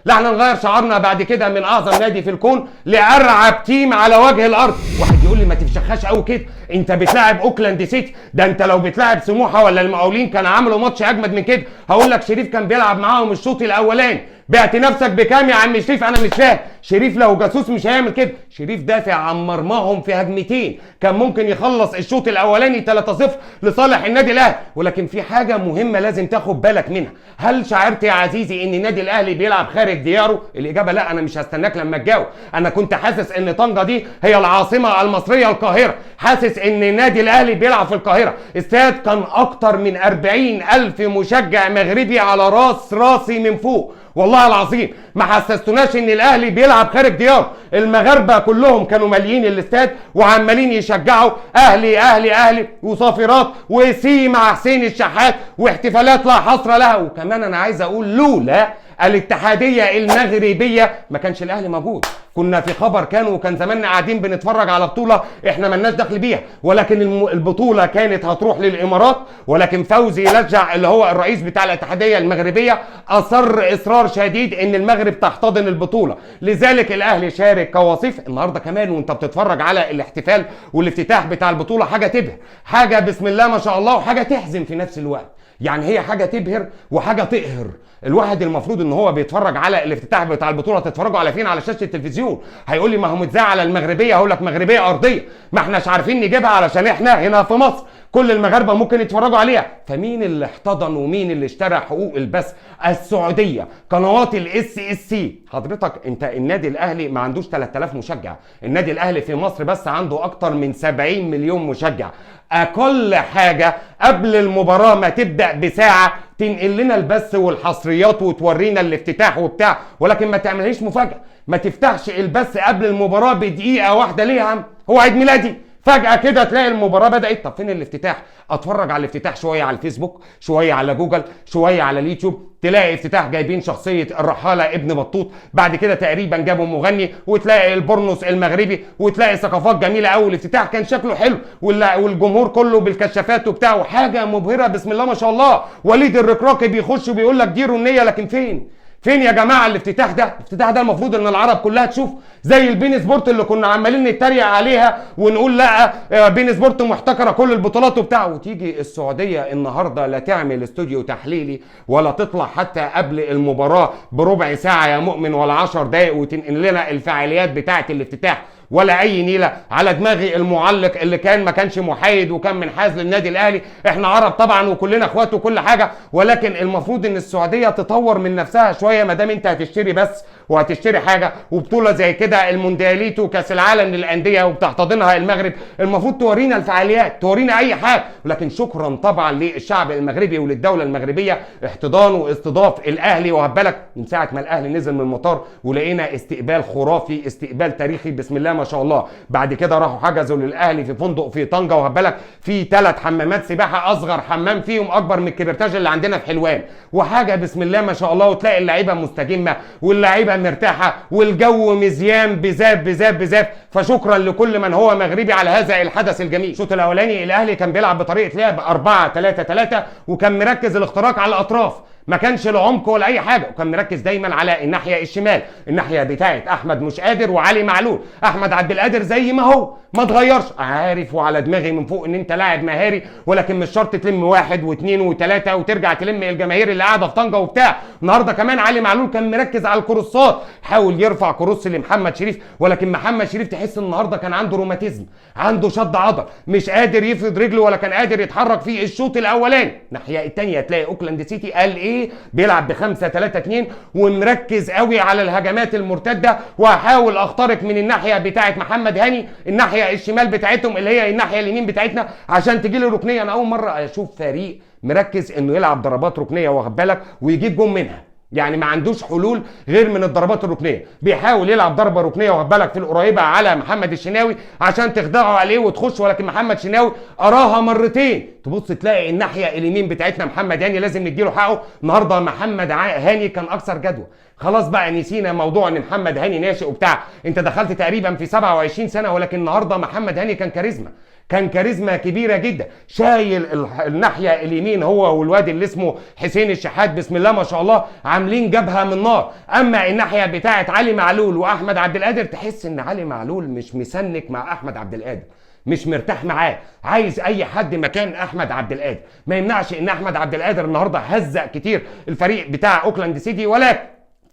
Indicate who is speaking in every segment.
Speaker 1: لا احنا نغير شعارنا بعد كده من اعظم نادي في الكون لارعب تيم على وجه الارض. واحد يقول لي ما تفشخاش قوي كده، انت بتلاعب اوكلاند سيتي، ده انت لو بتلاعب سموحه ولا المقاولين كان عملوا ماتش اجمد من كده. هقول لك شريف كان بيلعب معاهم الشوط الاولاني، بعت نفسك بكام يا عم شريف؟ انا مش فاهم. شريف لو جاسوس مش هيعمل كده. شريف دافع عن مرماهم في هجمتين، كان ممكن يخلص الشوط الاولاني 3-0 لصالح النادي الاهلي. ولكن في حاجه مهمه لازم تاخد بالك منها. هل شعرت يا عزيزي ان النادي الاهلي بيلعب خارج دياره؟ الاجابه لا. انا مش هستناك لما تجاوب. انا كنت حاسس ان طنجة دي هي العاصمه المصريه القاهره، حاسس ان النادي الاهلي بيلعب في القاهره. استاد كان اكتر من 40,000 مشجع مغربي على راسي من فوق، والله العظيم ما حسستوناش ان الاهلي بيلعب خارج ديار. المغاربه كلهم كانوا ماليين الاستاد وعمالين يشجعوا اهلي اهلي اهلي، وصافرات وسي مع حسين الشحات واحتفالات لا حصر لها. وكمان انا عايز اقول لولا الاتحاديه المغربيه ما كانش الاهلي موجود. كنا في خبر وكان زماننا قاعدين بنتفرج على بطوله احنا مالناش دخل بيها، ولكن البطوله كانت هتروح للامارات. ولكن فوزي لجع اللي هو الرئيس بتاع الاتحاديه المغربيه اصر اصرار شديد ان المغرب تحتضن البطوله، لذلك الاهلي شارك كوصيف. النهارده كمان وانت بتتفرج على الاحتفال والافتتاح بتاع البطوله حاجه تبهر، حاجه بسم الله ما شاء الله، وحاجه تحزن في نفس الوقت. يعني هي حاجه تبهر وحاجه تقهر. الواحد المفروض ان هو بيتفرج على الافتتاح بتاع البطوله. تتفرجوا على فين؟ على شاشه التلفزيون. هيقول لي ما هو متذاع على المغربيه. هقول لك مغربيه ارضيه، ما احناش عارفين نجيبها علشان احنا هنا في مصر كل المغاربه ممكن يتفرجوا عليها. فمين اللي احتضن ومين اللي اشترى حقوق البث؟ السعوديه، قنوات الاس اس سي. حضرتك انت النادي الاهلي ما عندوش 3000 مشجع، النادي الاهلي في مصر بس عنده اكتر من 70 مليون مشجع. اقل حاجه قبل المباراه ما تبدا بساعه تنقل لنا البث والحصريات وتورينا الافتتاح وبتاع، ولكن ما تعملهاش مفاجاه. ما تفتحش البث قبل المباراه بدقيقه واحده. ليه يا عم؟ هو عيد ميلادي؟ فجأة كده تلاقي المباراة بدأت. طب فين الافتتاح؟ اتفرج على الافتتاح شوية على الفيسبوك، شوية على جوجل، شوية على اليوتيوب، تلاقي افتتاح جايبين شخصية الرحالة ابن بطوط، بعد كده تقريبا جابوا مغني، وتلاقي البورنوس المغربي، وتلاقي ثقافات جميلة قوي. الافتتاح كان شكله حلو والجمهور كله بالكشافات وبتاع، وحاجة مبهرة بسم الله ما شاء الله. وليد الركراكي بيخش وبيقول لك ديروا النية. لكن فين يا جماعه الافتتاح ده؟ الافتتاح ده المفروض ان العرب كلها تشوف، زي البين سبورت اللي كنا عمالين نتريق عليها ونقول لا بين سبورت محتكره كل البطولات وبتاع، وتيجي السعوديه النهارده لا تعمل استوديو تحليلي ولا تطلع حتى قبل المباراه بربع ساعه يا مؤمن ولا 10 دقائق وتنقل لنا الفعاليات بتاعه الافتتاح، ولا اي نيله على دماغي المعلق اللي ما كانش محايد وكان منحاز للنادي الاهلي. احنا عرب طبعا وكلنا اخوات وكل حاجه، ولكن المفروض ان السعوديه تطور من نفسها شويه. ما دام انت هتشتري بس وهتشتري حاجه وبطوله زي كده الموندياليتو وكاس العالم للانديه وبتحتضنها المغرب، المفروض تورينا الفعاليات، تورينا اي حاجه. لكن شكرا طبعا للشعب المغربي وللدوله المغربيه احتضان واستضاف الاهلي. وهبالك من ساعه ما الاهلي نزل من المطار ولقينا استقبال خرافي، استقبال تاريخي بسم الله ما شاء الله. بعد كده راحوا حجزوا للاهلي في فندق في طنجة، وهبالك في 3 حمامات سباحه، اصغر حمام فيهم اكبر من الكبرتاج اللي عندنا في حلوان، وحاجه بسم الله ما شاء الله. وتلاقي اللعيبه مستجمه واللعيبه مرتاحه والجو مزيان بزاف بزاف بزاف. فشكرا لكل من هو مغربي على هذا الحدث الجميل. الشوط الاولاني الاهلي كان بيلعب بطريقه لعب 4-3-3 وكان مركز الاختراق على الاطراف، ما كانش له عمق ولا اي حاجه، وكان مركز دايما على الناحيه الشمال، الناحيه بتاعه احمد مش قادر وعلي معلول. احمد عبد القادر زي ما هو ما اتغيرش، عارف وعلى دماغي من فوق ان انت لاعب مهاري، ولكن مش شرط تلم 1 و2 و3 وترجع تلم الجماهير اللي قاعده في طنجة وبتاع. النهارده كمان علي معلول كان مركز على الكروسات، حاول يرفع كروس لمحمد شريف، ولكن محمد شريف تحس النهارده كان عنده روماتيزم، عنده شد عضل، مش قادر يفرد رجله ولا كان قادر يتحرك في الشوط الاولاني. الناحيه الثانيه تلاقي اوكلاند سيتي قال ايه؟ بيلعب ب5-3-2 ومركز قوي على الهجمات المرتده، وهحاول اخترق من الناحيه بتاعه محمد هاني، الناحيه الشمال بتاعتهم اللي هي الناحيه اليمين بتاعتنا، عشان تجي له ركنيه. انا اول مره اشوف فريق مركز انه يلعب ضربات ركنيه واخد بالك ويجيب جون منها، يعني ما عندوش حلول غير من الضربات الركنيه. بيحاول يلعب ضربه ركنيه واخد بالك في القريبه على محمد الشناوي عشان تخدعه عليه وتخش، ولكن محمد شناوي اراها مرتين. تبص تلاقي الناحيه اليمين بتاعتنا محمد هاني لازم نديله حقه. النهارده محمد هاني كان اكثر جدوى، خلاص بقى نسينا موضوع ان محمد هاني ناشئ وبتاع. انت دخلت تقريبا في 27 سنه، ولكن النهارده محمد هاني كان كاريزما، كان كاريزما كبيره جدا، شايل الناحيه اليمين هو والواد اللي اسمه حسين الشحات، بسم الله ما شاء الله عاملين جبهه من نار. اما الناحيه بتاعه علي معلول واحمد عبد القادر، تحس ان علي معلول مش مسنك مع احمد عبد القادر، مش مرتاح معاه، عايز اي حد مكان احمد عبد القادر. ما يمنعش ان احمد عبد القادر النهارده هزق كتير الفريق بتاع اوكلاند سيتي، ولكن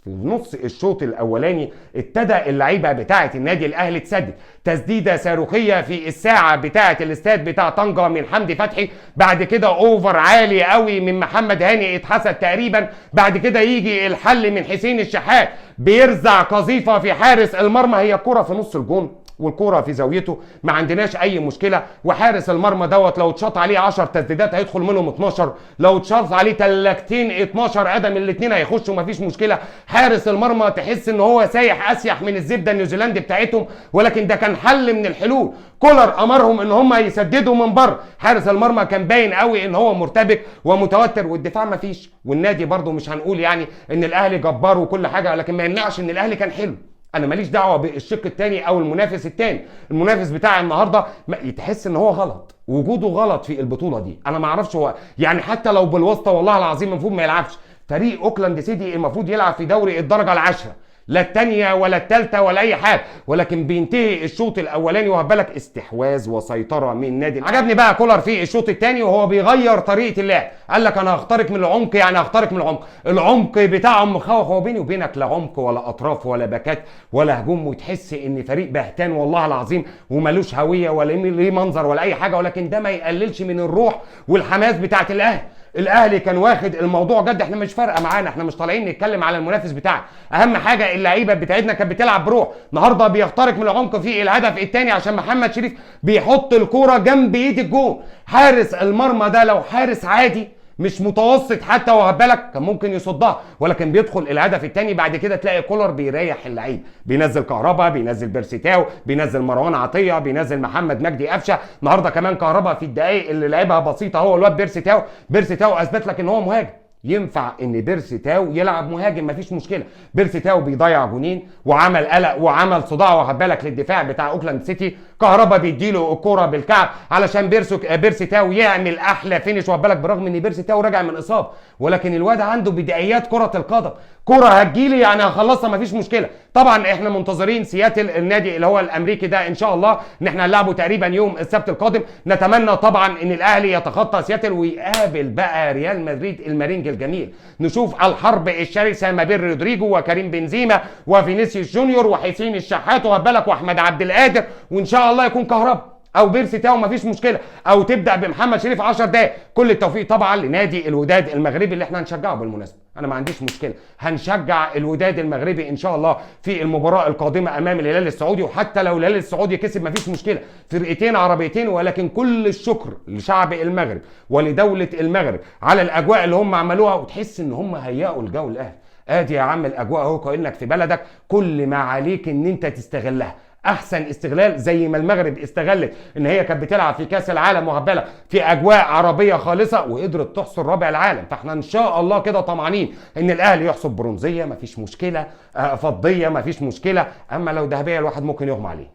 Speaker 1: في نص الشوط الاولاني ابتدى اللعيبه بتاعه النادي الاهلي تسدد تسديده صاروخيه في الساعه بتاعه الاستاد بتاع طنجه من حمدي فتحي، بعد كده اوفر عالي قوي من محمد هاني اتحسد تقريبا، بعد كده يجي الحل من حسين الشحات بيرزع قذيفه في حارس المرمى، هي كره في نص الجون والكوره في زاويته، ما عندناش اي مشكله. وحارس المرمى دوت لو اتشاط عليه 10 تسديدات هيدخل منهم 12، لو اتشاط عليه تلاجتين 12 قدم الاثنين هيخشوا، مفيش مشكله. حارس المرمى تحس ان هو سايح اسيح من الزبده النيوزيلندي بتاعتهم، ولكن ده كان حل من الحلول. كولر امرهم ان هم يسددوا من بره، حارس المرمى كان باين قوي ان هو مرتبك ومتوتر، والدفاع مفيش. والنادي برضو مش هنقول يعني ان الاهلي جبار وكل حاجه، لكن ما يمنعش ان الاهلي كان حلو. انا ماليش دعوه بالشق الثاني او المنافس الثاني، المنافس بتاع النهارده تحس ان هو غلط، وجوده غلط في البطوله دي. انا ما اعرفش هو يعني حتى لو بالواسطه والله العظيم المفروض ما يلعبش. فريق اوكلاند سيتي المفروض يلعب في دوري الدرجه العاشره، لا الثانيه ولا الثالثه ولا اي حاجه، ولكن بينتهي الشوط الاولاني وهب بالك استحواذ وسيطره من نادي. عجبني بقى كولر في الشوط الثاني وهو بيغير طريقه اللعب، قال لك انا هخترق من العمق، يعني هخترق من العمق، العمق بتاعهم مخوخ. هو بيني وبينك لا عمق ولا اطراف ولا باكات ولا هجوم، وتحس ان فريق بهتان والله العظيم ومالوش هويه ولا ليه منظر ولا اي حاجه، ولكن ده ما يقللش من الروح والحماس بتاعه الاهلي. الاهلي كان واخد الموضوع جد، احنا مش فارقه معانا، احنا مش طالعين نتكلم على المنافس بتاعنا، اهم حاجه اللعيبه بتاعتنا كانت بتلعب بروح. النهارده بيخترق من العمق في الهدف الثاني عشان محمد شريف بيحط الكوره جنب ايد الجون. حارس المرمى ده لو حارس عادي مش متوسط حتى وهب بالك كان ممكن يصدها، ولكن بيدخل الهدف الثاني. بعد كده تلاقي كولر بيريح اللعيب، بينزل كهربا، بينزل بيرسيتاو، بينزل مروان عطيه، بينزل محمد مجدي قفشه. النهارده كمان كهربا في الدقائق اللي لعبها بسيطه هو الواد بيرسيتاو، بيرسيتاو اثبت لك ان هو مهاجم، ينفع ان بيرسيتاو يلعب مهاجم مفيش مشكله. بيرسيتاو بيضيع جونين وعمل قلق وعمل صداع وهب بالك للدفاع بتاع اوكلاند سيتي. كهربا بيديله الكوره بالكعب علشان بيرسيتاو يعمل احلى فينش وهب بالك، برغم ان بيرسيتاو راجع من اصابه، ولكن الواد عنده بدايات كره القدم، كره هتجيلي يعني هخلصها مفيش مشكله. طبعا احنا منتظرين سياتل النادي اللي هو الامريكي ده ان شاء الله ان احنا هنلعبه تقريبا يوم السبت القادم. نتمنى طبعا ان الاهلي يتخطى سياتل ويقابل بقى ريال مدريد المارينج الجميل، نشوف الحرب الشرسه ما بين رودريجو وكريم بنزيما وفينيسيوس جونيور وحسين الشحات وهب بالك واحمد عبد القادر، وان شاء الله يكون كهربا او بيرسيتاو مفيش مشكله، او تبدا بمحمد شريف 10 دقائق. كل التوفيق طبعا لنادي الوداد المغربي اللي احنا هنشجعه بالمناسبه، انا ما عنديش مشكله، هنشجع الوداد المغربي ان شاء الله في المباراه القادمه امام الهلال السعودي. وحتى لو الهلال السعودي كسب مفيش مشكله، فرقتين عربيتين، ولكن كل الشكر لشعب المغرب ولدوله المغرب على الاجواء اللي هم عملوها، وتحس ان هم هيئوا الجو الاهلي. ادي يا عم الاجواء اهو كانك في بلدك، كل ما عليك ان انت تستغلها احسن استغلال، زي ما المغرب استغلت ان هي كانت بتلعب في كاس العالم وهبله في اجواء عربيه خالصه وقدرت تحصل رابع العالم. فاحنا ان شاء الله كده طمعانين ان الاهلي يحصل برونزيه مفيش مشكله، فضيه مفيش مشكله، اما لو ذهبيه الواحد ممكن يغمى عليه.